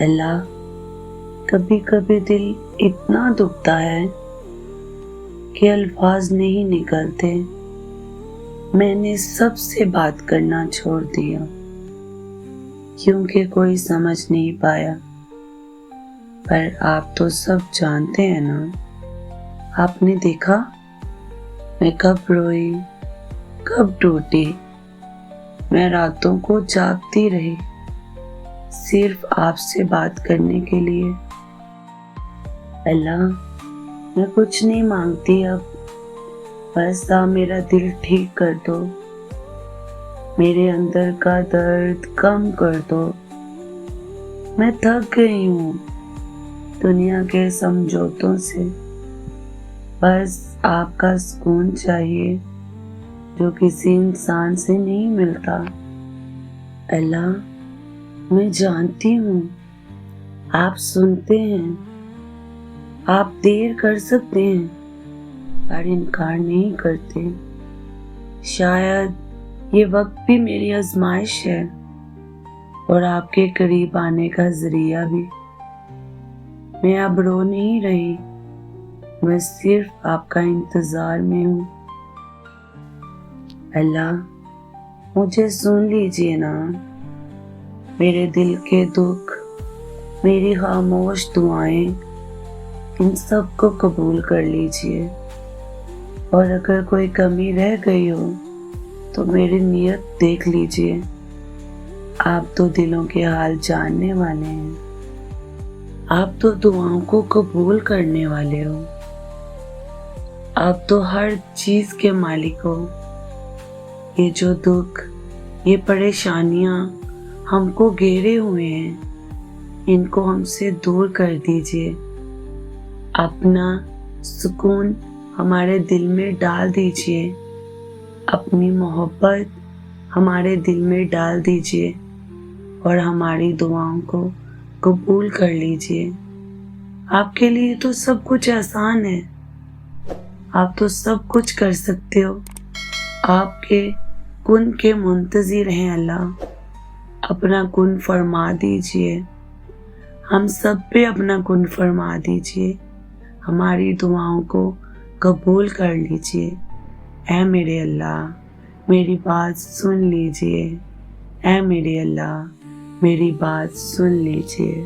اللہ، کبھی کبھی دل اتنا دکھتا ہے کہ الفاظ نہیں نکلتے۔ میں نے سب سے بات کرنا چھوڑ دیا کیونکہ کوئی سمجھ نہیں پایا، پر آپ تو سب جانتے ہیں نا۔ آپ نے دیکھا میں کب روئی، کب ٹوٹی، میں راتوں کو جاگتی رہی صرف آپ سے بات کرنے کے لیے۔ اللہ، میں کچھ نہیں مانگتی اب، بس آپ میرا دل ٹھیک کر دو، میرے اندر کا درد کم کر دو۔ میں تھک گئی ہوں دنیا کے سمجھوتوں سے، بس آپ کا سکون چاہیے جو کسی انسان سے نہیں ملتا۔ اللہ، میں جانتی ہوں آپ سنتے ہیں، آپ دیر کر سکتے ہیں پر انکار نہیں کرتے۔ شاید یہ وقت بھی میری آزمائش ہے اور آپ کے قریب آنے کا ذریعہ بھی۔ میں اب رو نہیں رہی، میں صرف آپ کا انتظار میں ہوں۔ اللہ، مجھے سن لیجیے نا، میرے دل کے دکھ، میری خاموش دعائیں، ان سب کو قبول کر لیجیے، اور اگر کوئی کمی رہ گئی ہو تو میری نیت دیکھ لیجیے۔ آپ تو دلوں کے حال جاننے والے ہیں، آپ تو دعاؤں کو قبول کرنے والے ہو، آپ تو ہر چیز کے مالک ہو۔ یہ جو دکھ، یہ پریشانیاں ہم کو گھیرے ہوئے ہیں، ان کو ہم سے دور کر دیجیے۔ اپنا سکون ہمارے دل میں ڈال دیجیے، اپنی محبت ہمارے دل میں ڈال دیجیے، اور ہماری دعاؤں کو قبول کر لیجیے۔ آپ کے لیے تو سب کچھ آسان ہے، آپ تو سب کچھ کر سکتے ہو۔ آپ کے کن کے منتظر ہیں اللہ، اپنا کن فرما دیجیے، ہم سب پہ اپنا کن فرما دیجیے، ہماری دعاؤں کو قبول کر لیجیے۔ اے میرے اللہ، میری بات سن لیجیے، اے میرے اللہ، میری بات سن لیجیے۔